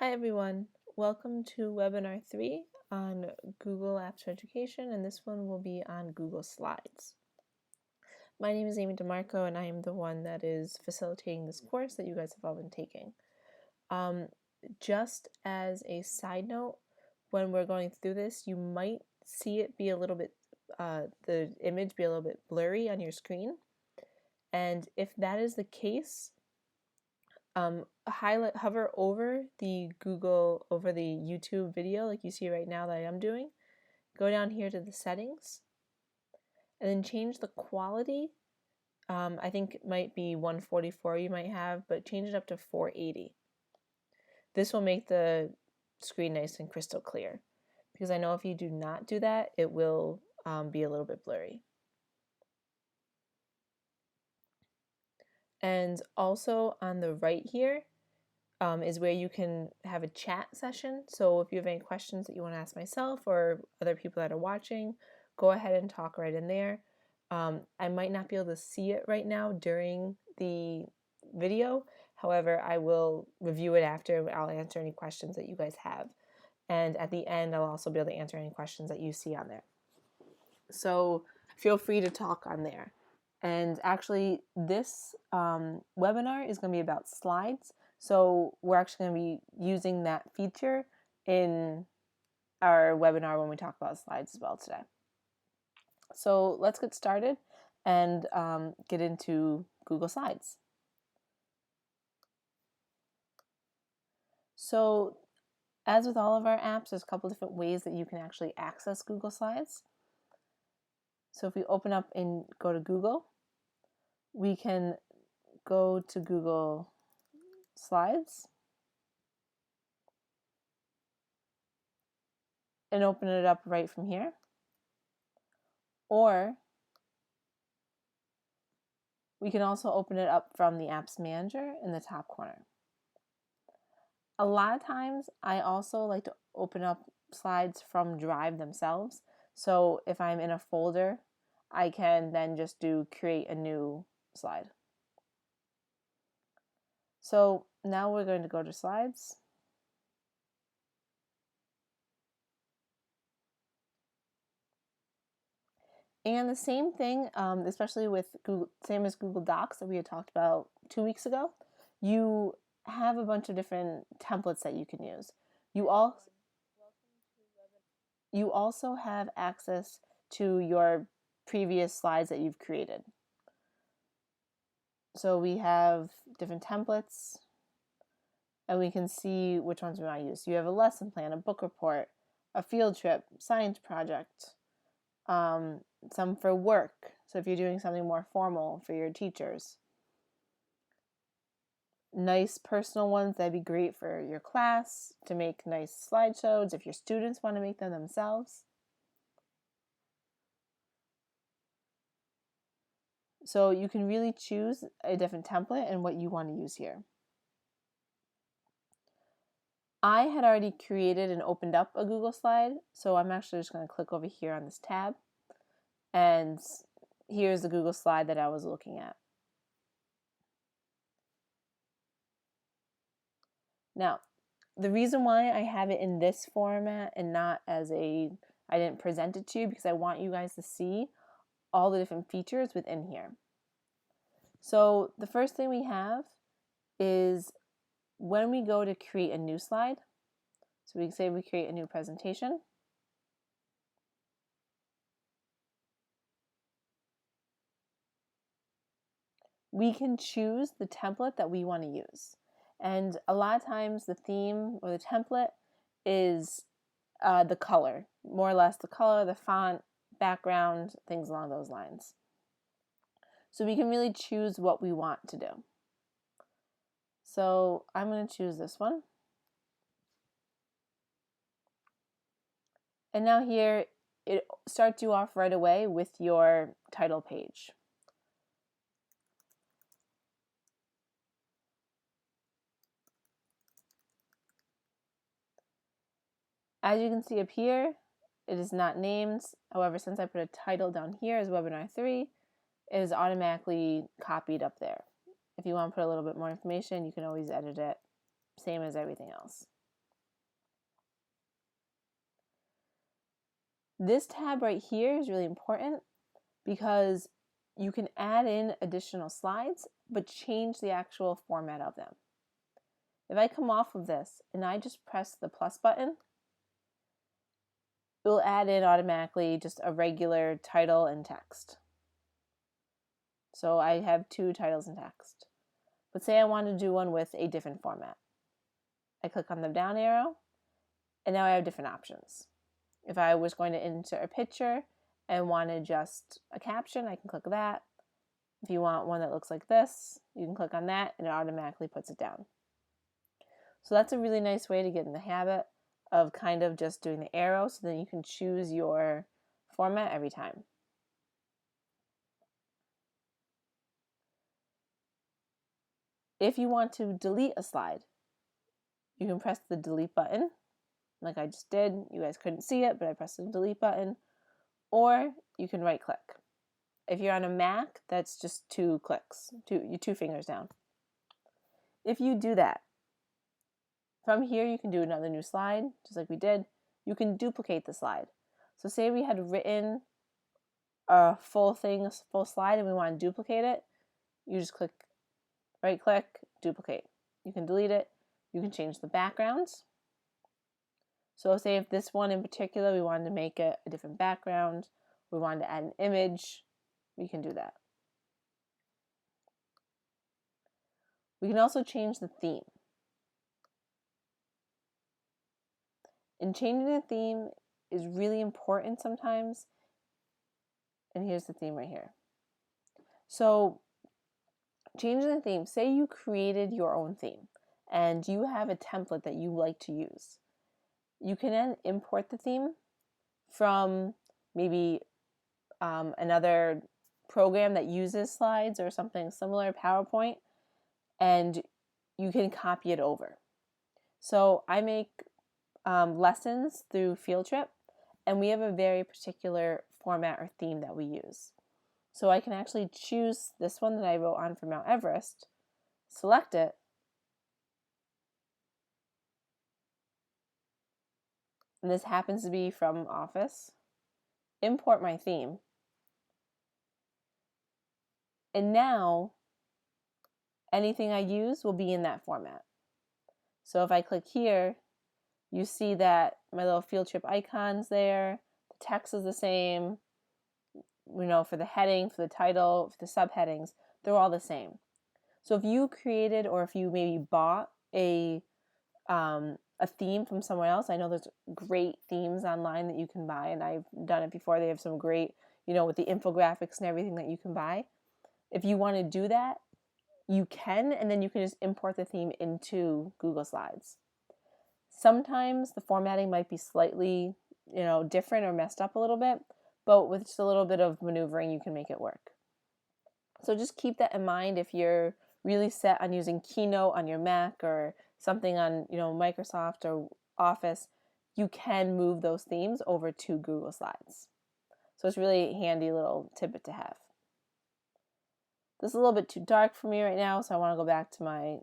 Hi everyone, welcome to webinar 3 on Google Apps for Education, and this one will be on Google Slides. My name is Amy DeMarco and I am the one that is facilitating this course that you guys have all been taking. Just as a side note, when we're going through this, you might see it be a little bit, the image be a little bit blurry on your screen, and if that is the case, hover over the YouTube video like you see right now that I am doing. Go down here to the settings and then change the quality. I think it might be 144 you might have, but change it up to 480. This will make the screen nice and crystal clear, because I know if you do not do that, it will be a little bit blurry. And also on the right here, is where you can have a chat session. So if you have any questions that you want to ask myself or other people that are watching, go ahead and talk right in there. I might not be able to see it right now during the video. However, I will review it after. I'll answer any questions that you guys have. And at the end, I'll also be able to answer any questions that you see on there. So feel free to talk on there. And actually, this webinar is going to be about slides. So we're actually going to be using that feature in our webinar when we talk about slides as well today. So let's get started and get into Google Slides. So as with all of our apps, there's a couple different ways that you can actually access Google Slides. So if we open up and go to Google, we can go to Google Slides and open it up right from here. Or we can also open it up from the Apps Manager in the top corner. A lot of times I also like to open up slides from Drive themselves. So if I'm in a folder, I can then just do create a new slide. So now we're going to go to Slides. And the same thing, especially with Google, same as Google Docs that we had talked about 2 weeks ago, you have a bunch of different templates that you can use. You also have access to your previous slides that you've created. So we have different templates, and we can see which ones we want to use. So you have a lesson plan, a book report, a field trip, science project, some for work. So if you're doing something more formal for your teachers. Nice personal ones, that'd be great for your class to make nice slideshows if your students want to make them themselves. So you can really choose a different template and what you want to use here. I had already created and opened up a Google slide, so I'm actually just going to click over here on this tab, and here's the Google slide that I was looking at. Now, the reason why I have it in this format and not as I didn't present it to you, because I want you guys to see all the different features within here. So the first thing we have is when we go to create a new slide, so we can say we create a new presentation. We can choose the template that we want to use. And a lot of times the theme or the template is the color, more or less the color, the font, background, things along those lines. So we can really choose what we want to do. So I'm going to choose this one. And now here, it starts you off right away with your title page. As you can see up here, it is not named. However, since I put a title down here as Webinar 3, it is automatically copied up there. If you want to put a little bit more information, you can always edit it, same as everything else. This tab right here is really important because you can add in additional slides, but change the actual format of them. If I come off of this and I just press the plus button, it will add in automatically just a regular title and text. So I have 2 titles and text. But say I want to do one with a different format. I click on the down arrow, and now I have different options. If I was going to insert a picture and wanted just a caption, I can click that. If you want one that looks like this, you can click on that and it automatically puts it down. So that's a really nice way to get in the habit of kind of just doing the arrow, so then you can choose your format every time. If you want to delete a slide, you can press the delete button, like I just did. You guys couldn't see it, but I pressed the delete button. Or you can right click. If you're on a Mac, that's just 2 clicks, 2 fingers down. If you do that, from here you can do another new slide, just like we did. You can duplicate the slide. So say we had written a full slide, and we want to duplicate it. You just click, right click, duplicate. You can delete it. You can change the backgrounds. So say if this one in particular, we wanted to make it a different background, we wanted to add an image, we can do that. We can also change the theme. And changing the theme is really important sometimes. And here's the theme right here. So changing the theme, say you created your own theme and you have a template that you like to use. You can then import the theme from maybe another program that uses slides or something similar, PowerPoint, and you can copy it over. So I make lessons through Field Trip, and we have a very particular format or theme that we use. So I can actually choose this one that I wrote on for Mount Everest, select it, and this happens to be from Office, import my theme, and now anything I use will be in that format. So if I click here, you see that my little Field Trip icon's there, the text is the same, for the heading, for the title, for the subheadings, they're all the same. So if you created, or if you maybe bought a theme from somewhere else, I know there's great themes online that you can buy, and I've done it before. They have some great, with the infographics and everything that you can buy. If you want to do that, you can, and then you can just import the theme into Google Slides. Sometimes the formatting might be slightly, different or messed up a little bit, but with just a little bit of maneuvering, you can make it work. So just keep that in mind if you're really set on using Keynote on your Mac or something on, Microsoft or Office, you can move those themes over to Google Slides. So it's really a handy little tidbit to have. This is a little bit too dark for me right now, so I want to go back to my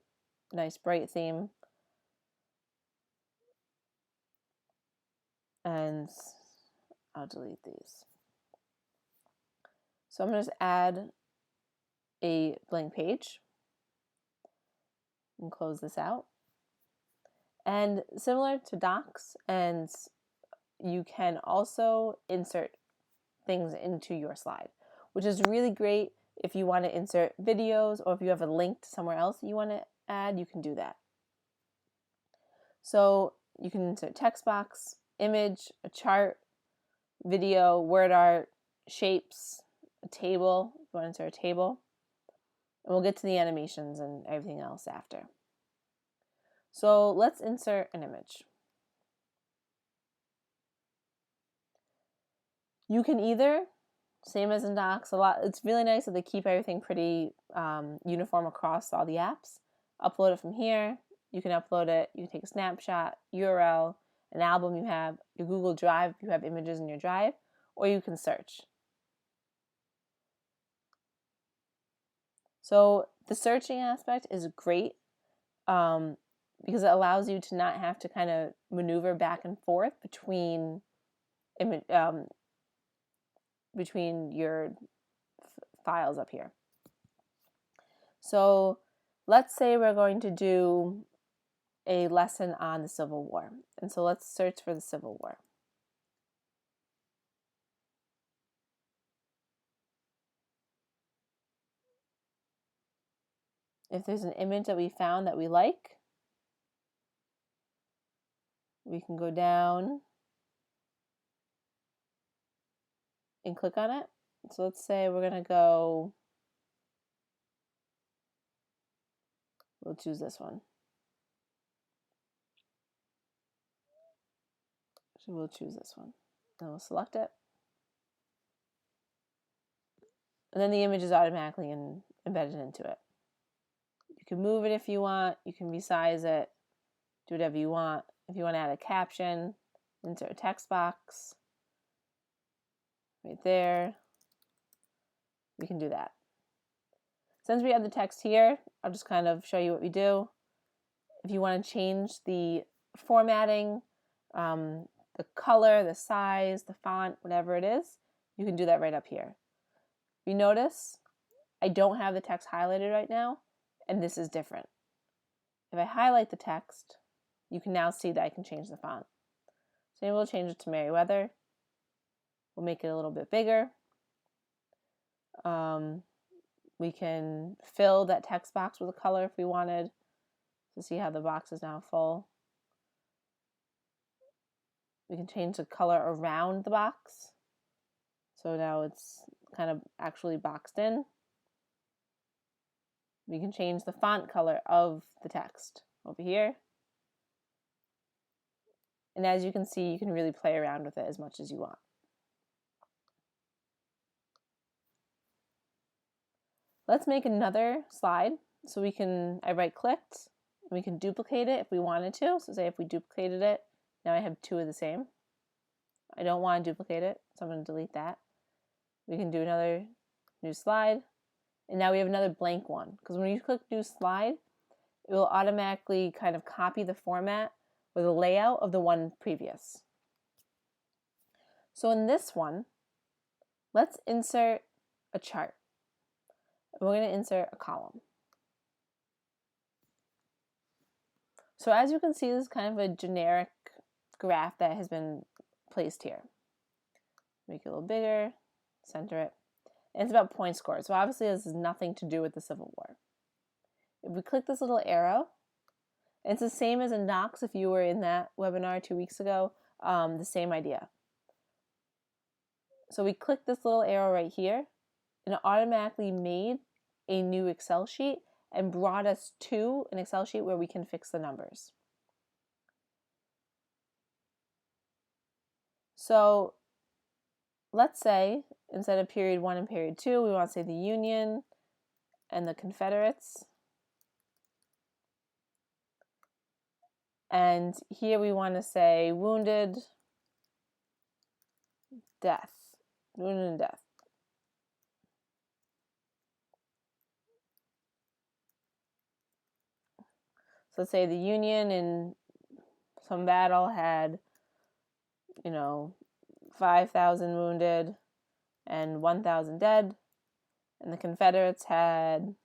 nice bright theme. And I'll delete these. So I'm going to just add a blank page and close this out. And similar to Docs, and you can also insert things into your slide, which is really great if you want to insert videos, or if you have a link to somewhere else that you want to add, you can do that. So you can insert text box, image, a chart, video, word art, shapes, a table, if you want to insert a table. And we'll get to the animations and everything else after. So let's insert an image. You can either, same as in Docs, it's really nice that they keep everything pretty uniform across all the apps. Upload it from here. You can upload it, you can take a snapshot, URL, an album you have, your Google Drive if you have images in your Drive, or you can search. So the searching aspect is great because it allows you to not have to kind of maneuver back and forth between between your files up here. So let's say we're going to do a lesson on the Civil War. And so let's search for the Civil War. If there's an image that we found that we like, we can go down and click on it. So let's say we're going to go, we'll choose this one. So we'll choose this one. Then we'll select it. And then the image is automatically embedded into it. You can move it if you want. You can resize it. Do whatever you want. If you want to add a caption, insert a text box right there, we can do that. Since we have the text here, I'll just kind of show you what we do. If you want to change the formatting, the color, the size, the font, whatever it is, you can do that right up here. You notice I don't have the text highlighted right now, and this is different. If I highlight the text, you can now see that I can change the font. So maybe we'll change it to Merriweather. We'll make it a little bit bigger. We can fill that text box with a color if we wanted. So see how the box is now full. We can change the color around the box. So now it's kind of actually boxed in. We can change the font color of the text over here. And as you can see, you can really play around with it as much as you want. Let's make another slide. So we can, I right-clicked, we can duplicate it if we wanted to. So say if we duplicated it, now I have two of the same. I don't want to duplicate it, so I'm going to delete that. We can do another new slide. And now we have another blank one. Because when you click new slide, it will automatically kind of copy the format or the layout of the one previous. So in this one, let's insert a chart. We're going to insert a column. So as you can see, this is kind of a generic graph that has been placed here. Make it a little bigger, center it. And it's about point scores. So obviously this has nothing to do with the Civil War. If we click this little arrow, it's the same as in Knox if you were in that webinar 2 weeks ago, the same idea. So we click this little arrow right here, and it automatically made a new Excel sheet and brought us to an Excel sheet where we can fix the numbers. So let's say instead of period 1 and period 2, we want to say the Union and the Confederates. And here we want to say wounded, death, wounded and death. So let's say the Union in some battle had, 5,000 wounded and 1,000 dead, and the Confederates had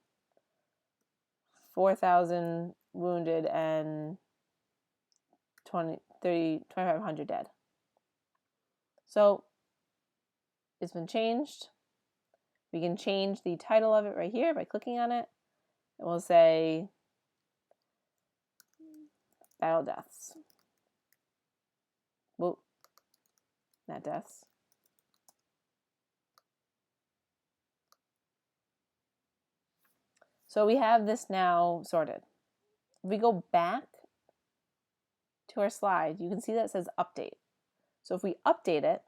4,000 wounded and 2,500 dead. So it's been changed. We can change the title of it right here by clicking on it, and we'll say battle deaths. Whoa, not deaths. So we have this now sorted. If we go back to our slide, you can see that it says update. So if we update it,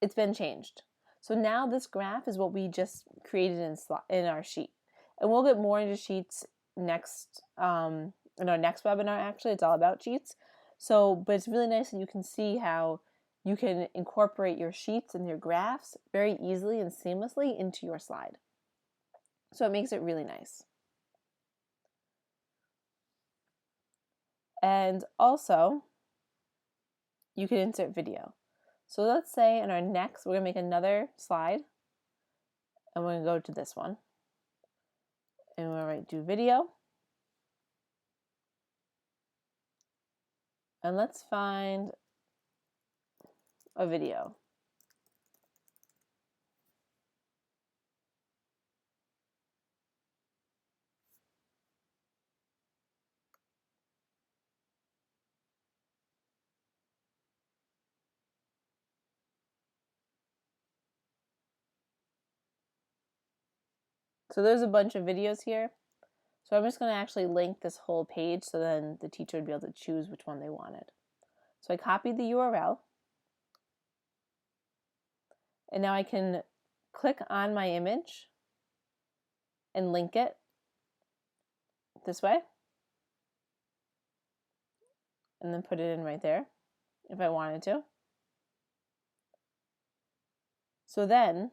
it's been changed. So now this graph is what we just created in our sheet. And we'll get more into sheets next in our next webinar. Actually, it's all about sheets. But it's really nice that you can see how you can incorporate your sheets and your graphs very easily and seamlessly into your slide. So it makes it really nice. And also, you can insert video. So let's say in our next, we're going to make another slide. And we're going to go to this one. And we're going to write do video. And let's find a video. So there's a bunch of videos here. So I'm just going to actually link this whole page so then the teacher would be able to choose which one they wanted. So I copied the URL. And now I can click on my image and link it this way. And then put it in right there if I wanted to. So then,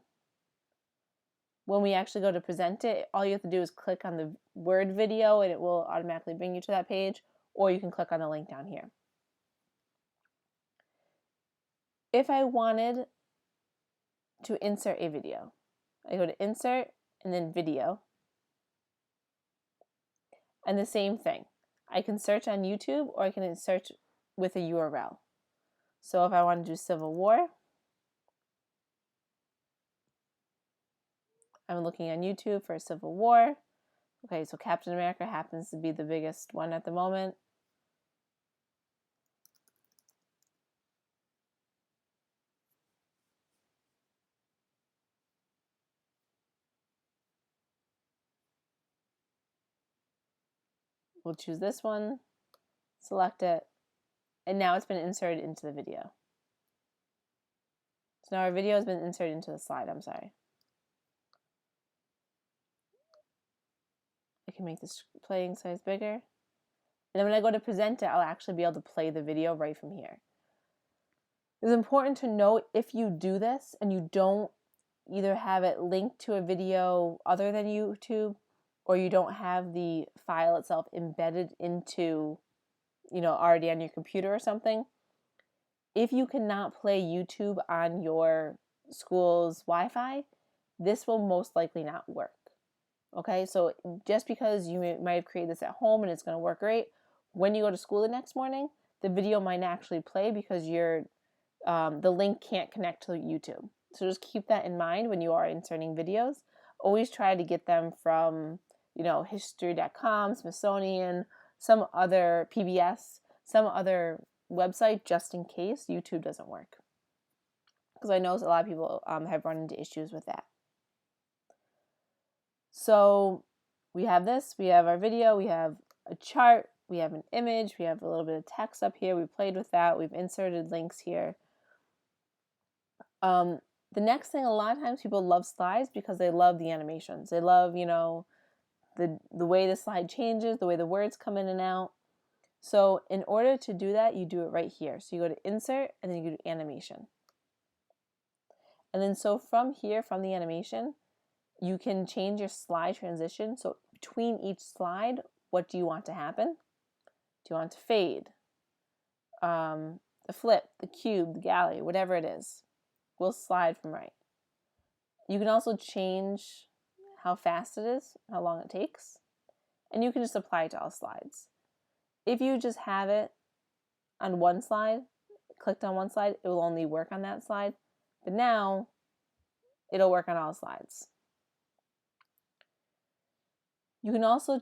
when we actually go to present it, all you have to do is click on the word video and it will automatically bring you to that page, or you can click on the link down here. If I wanted to insert a video, I go to insert and then video. And the same thing. I can search on YouTube or I can search with a URL. So if I want to do Civil War, I'm looking on YouTube for Civil War. Okay, so Captain America happens to be the biggest one at the moment. We'll choose this one, select it, and now it's been inserted into the video. So now our video has been inserted into the slide, I'm sorry. I can make this playing size bigger. And then when I go to present it, I'll actually be able to play the video right from here. It's important to note if you do this and you don't either have it linked to a video other than YouTube, or you don't have the file itself embedded into, already on your computer or something. If you cannot play YouTube on your school's Wi-Fi, this will most likely not work. Okay, so just because you might have created this at home and it's going to work great, when you go to school the next morning, the video might not actually play because the link can't connect to YouTube. So just keep that in mind when you are inserting videos. Always try to get them from, history.com, Smithsonian, some other PBS, some other website, just in case YouTube doesn't work. Because I know a lot of people have run into issues with that. So we have this, we have our video, we have a chart, we have an image, we have a little bit of text up here, we played with that, we've inserted links here. The next thing, a lot of times people love slides because they love the animations. They love, the way the slide changes, the way the words come in and out. So in order to do that, you do it right here. So you go to insert and then you go to animation. And then so from here, from the animation, you can change your slide transition. So between each slide, what do you want to happen? Do you want to fade? The flip, the cube, the gallery, whatever it is, will slide from right. You can also change how fast it is, how long it takes, and you can just apply it to all slides. If you just have it on one slide, clicked on one slide, it will only work on that slide, but now it'll work on all slides. You can also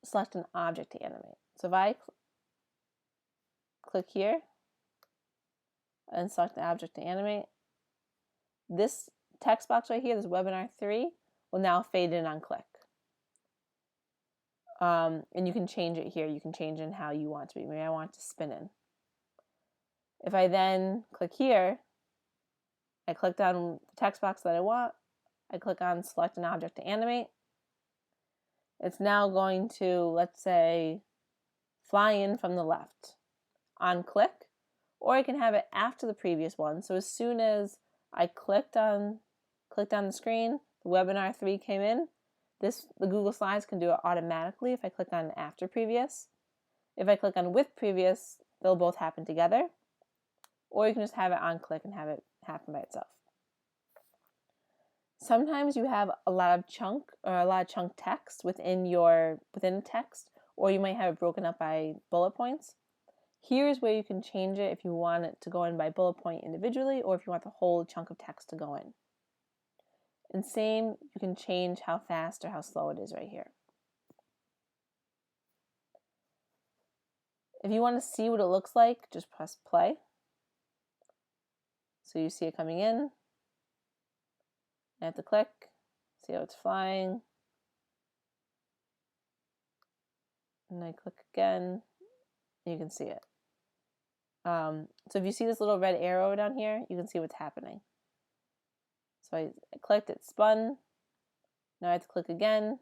select an object to animate. So if I click here and select the object to animate, this text box right here, this webinar 3, will now fade in on click. And you can change it here. You can change in how you want to be. Maybe I want to spin in. If I then click here, I clicked on the text box that I want. I click on select an object to animate. It's now going to, let's say, fly in from the left on click, or I can have it after the previous one. So as soon as I clicked on the screen, the webinar 3 came in. The Google Slides can do it automatically if I click on after previous. If I click on with previous, they'll both happen together, or you can just have it on click and have it happen by itself. Sometimes you have a lot of chunk text within a text, or you might have it broken up by bullet points. Here's where you can change it if you want it to go in by bullet point individually, or if you want the whole chunk of text to go in. And same, you can change how fast or how slow it is right here. If you want to see what it looks like, just press play. So you see it coming in. I have to click, see how it's flying. And I click again, and you can see it. So if you see this little red arrow down here, you can see what's happening. So I clicked, it spun. Now I have to click again,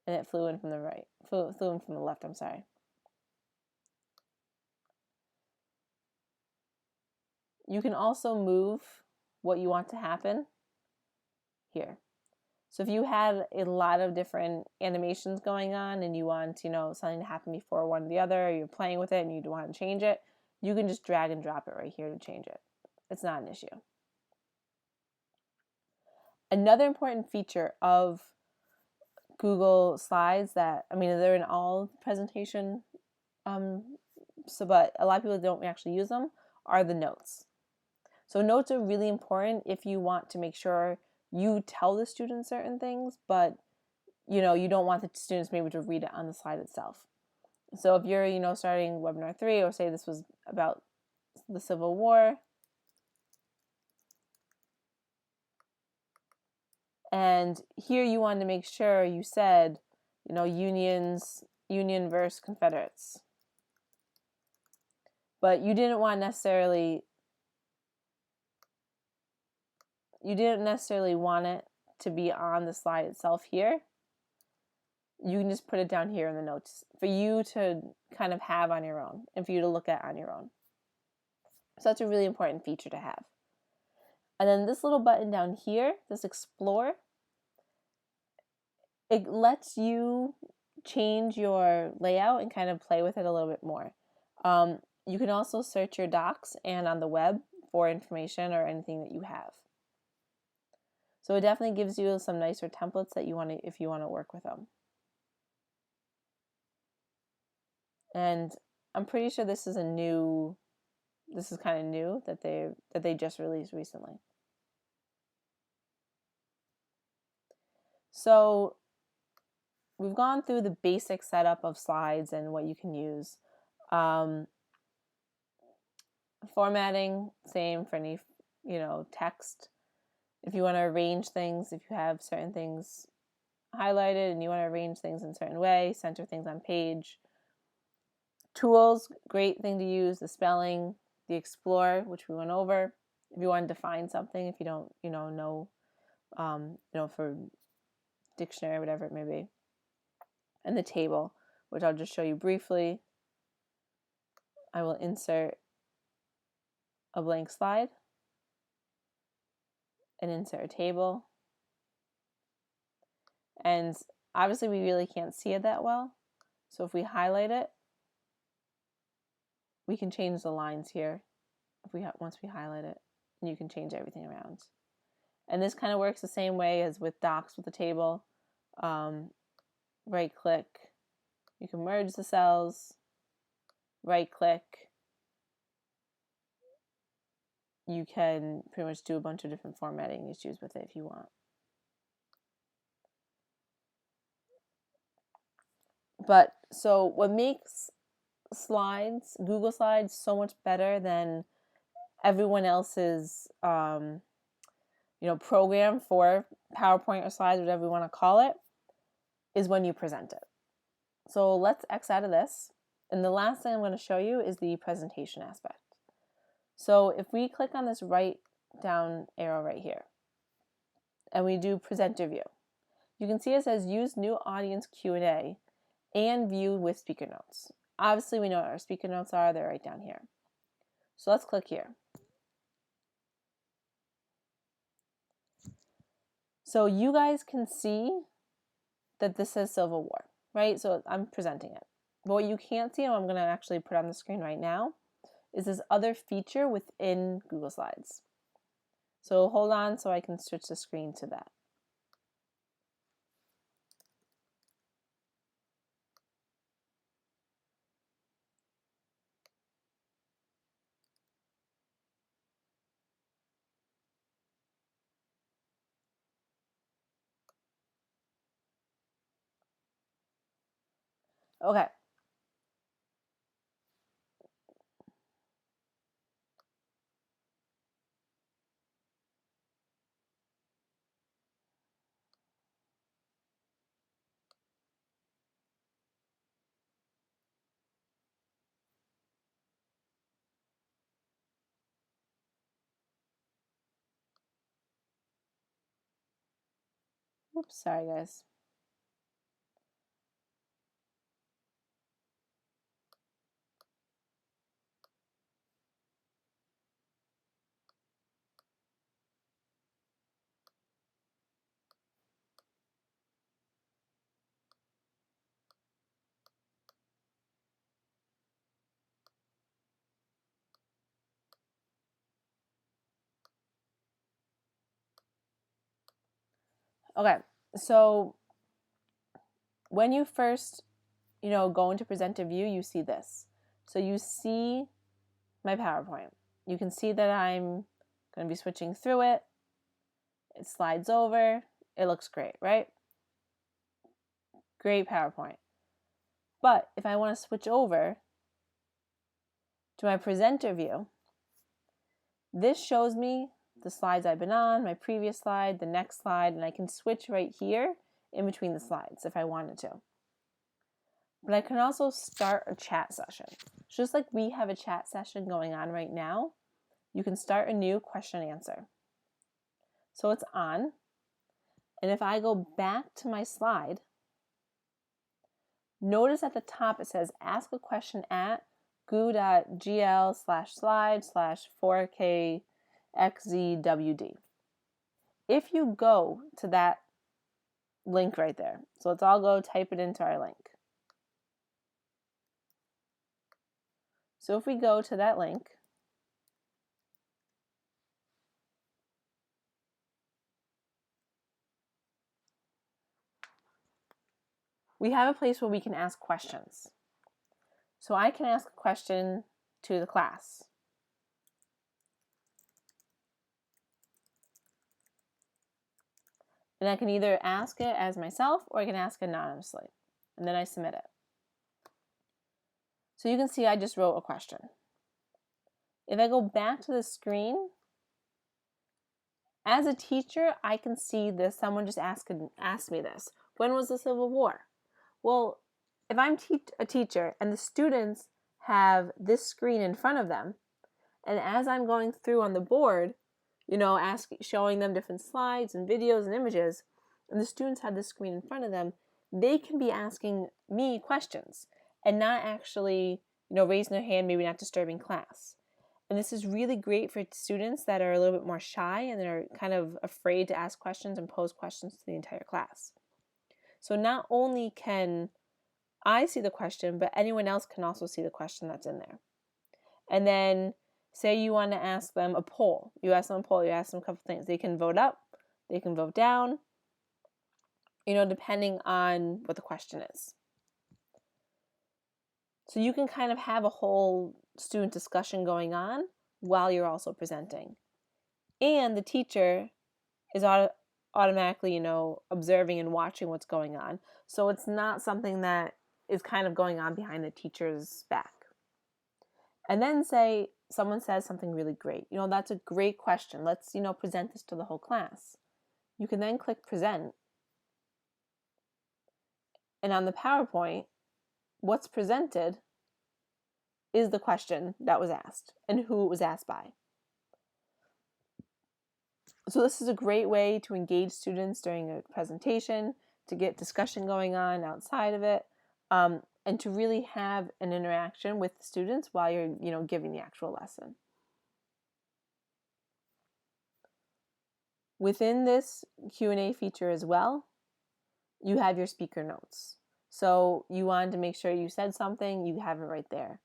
and it flew in from the right, flew in from the left, I'm sorry. You can also move what you want to happen here. So if you had a lot of different animations going on and you want, something to happen before one or the other, or you're playing with it and you want to change it, you can just drag and drop it right here to change it. It's not an issue. Another important feature of Google Slides that, they're in all presentation, but a lot of people don't actually use them, are the notes. So notes are really important if you want to make sure you tell the students certain things, but you don't want the students maybe to read it on the slide itself. So if you're, starting webinar 3, or say this was about the Civil War, and here you wanted to make sure you said, Union versus Confederates. But you didn't necessarily want it to be on the slide itself here. You can just put it down here in the notes for you to kind of have on your own and for you to look at on your own. So that's a really important feature to have. And then this little button down here, this Explore, it lets you change your layout and kind of play with it a little bit more. You can also search your docs and on the web for information or anything that you have. So it definitely gives you some nicer templates that you want to, if you want to work with them. And I'm pretty sure this is kind of new that they just released recently. So we've gone through the basic setup of slides and what you can use. Formatting, same for any, text. If you want to arrange things, if you have certain things highlighted and you want to arrange things in a certain way, center things on page. Tools, great thing to use, the spelling, the Explore, which we went over. If you want to define something, if you don't, know, for dictionary, whatever it may be. And the table, which I'll just show you briefly. I will insert a blank slide and insert a table. And obviously we really can't see it that well. So if we highlight it, we can change the lines here once we highlight it, and you can change everything around. And this kind of works the same way as with docs with the table. Right click, you can merge the cells, right click, you can pretty much do a bunch of different formatting issues with it if you want. But so what makes Slides, Google Slides, so much better than everyone else's program for PowerPoint or slides, whatever you want to call it, is when you present it. So let's X out of this. And the last thing I'm going to show you is the presentation aspect. So if we click on this right down arrow right here, and we do presenter view, you can see it says use new audience Q&A and view with speaker notes. Obviously we know what our speaker notes are, they're right down here. So let's click here. So you guys can see that this says Civil War, right? So I'm presenting it. But what you can't see, and I'm going to actually put on the screen right now, is this other feature within Google Slides. So hold on so I can switch the screen to that. Okay. Oops, sorry guys. Okay, so when you first, go into presenter view, you see this. So you see my PowerPoint. You can see that I'm going to be switching through it. It slides over. It looks great, right? Great PowerPoint. But if I want to switch over to my presenter view, this shows me the slides I've been on, my previous slide, the next slide, and I can switch right here in between the slides if I wanted to. But I can also start a chat session. Just like we have a chat session going on right now, you can start a new question and answer. So it's on, and if I go back to my slide, notice at the top it says ask a question at goo.gl/slide/4kxzwd. If you go to that link right there, so let's all go type it into our link. So if we go to that link, we have a place where we can ask questions. So I can ask a question to the class. And I can either ask it as myself or I can ask anonymously. And then I submit it. So you can see I just wrote a question. If I go back to the screen, as a teacher, I can see this. Someone just asked me this. When was the Civil War? Well, if I'm a teacher and the students have this screen in front of them, and as I'm going through on the board, showing them different slides and videos and images, and the students have this screen in front of them, they can be asking me questions and not actually, raising their hand, maybe not disturbing class. And this is really great for students that are a little bit more shy and they're kind of afraid to ask questions and pose questions to the entire class. So not only can I see the question, but anyone else can also see the question that's in there. And then say you want to ask them a poll. You ask them a poll, you ask them a couple things. They can vote up, they can vote down, depending on what the question is. So you can kind of have a whole student discussion going on while you're also presenting. And the teacher is automatically, observing and watching what's going on. So it's not something that is kind of going on behind the teacher's back. And then say someone says something really great. That's a great question. Let's, present this to the whole class. You can then click present. And on the PowerPoint, what's presented is the question that was asked and who it was asked by. So this is a great way to engage students during a presentation, to get discussion going on outside of it, and to really have an interaction with the students while you're, giving the actual lesson. Within this Q&A feature as well, you have your speaker notes. So you wanted to make sure you said something, you have it right there.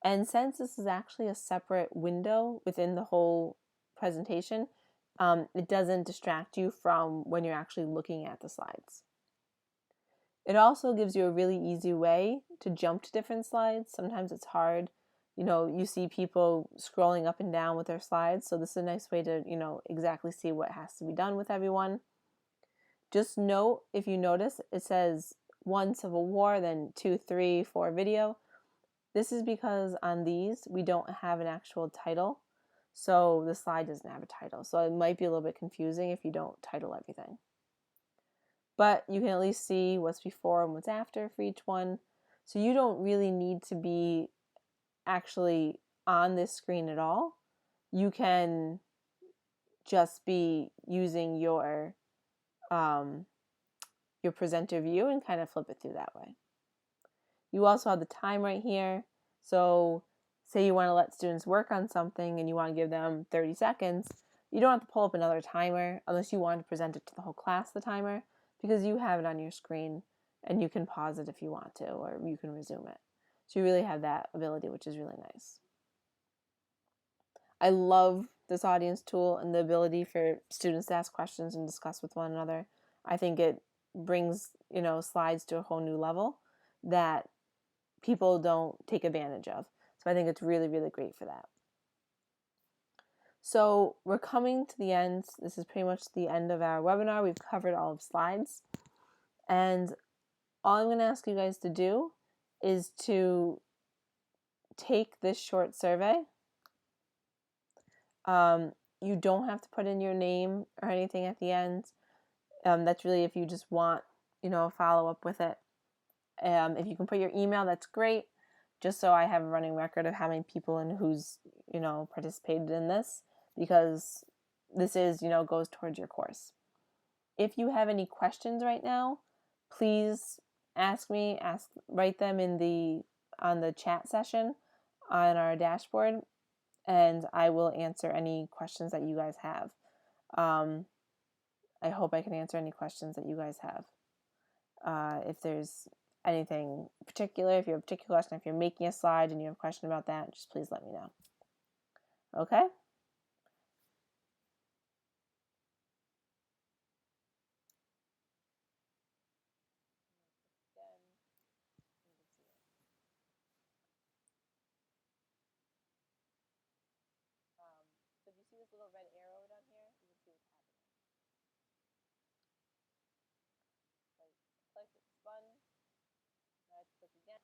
And since this is actually a separate window within the whole presentation, it doesn't distract you from when you're actually looking at the slides. It also gives you a really easy way to jump to different slides. Sometimes it's hard. You see people scrolling up and down with their slides, so this is a nice way to, exactly see what has to be done with everyone. Just note, if you notice, it says 1 Civil War, then 2, 3, 4 video. This is because on these, we don't have an actual title, so the slide doesn't have a title. So it might be a little bit confusing if you don't title everything. But you can at least see what's before and what's after for each one. So you don't really need to be actually on this screen at all. You can just be using your presenter view and kind of flip it through that way. You also have the time right here. So say you want to let students work on something and you want to give them 30 seconds, you don't have to pull up another timer unless you want to present it to the whole class, the timer, because you have it on your screen and you can pause it if you want to, or you can resume it. So you really have that ability, which is really nice. I love this audience tool and the ability for students to ask questions and discuss with one another. I think it brings, slides to a whole new level that people don't take advantage of. So I think it's really, really great for that. So we're coming to the end. This is pretty much the end of our webinar. We've covered all of slides. And all I'm going to ask you guys to do is to take this short survey. You don't have to put in your name or anything at the end. That's really if you just want, a follow-up with it. If you can put your email, that's great. Just so I have a running record of how many people and who's, participated in this, because this is, goes towards your course. If you have any questions right now, please ask me, write them on the chat session on our dashboard, and I will answer any questions that you guys have. I hope I can answer any questions that you guys have. If there's anything particular, if you have a particular question, if you're making a slide and you have a question about that, just please let me know. Okay? So if you see this little red arrow down here, you can see what's happening. Click, it's spun, now I click again.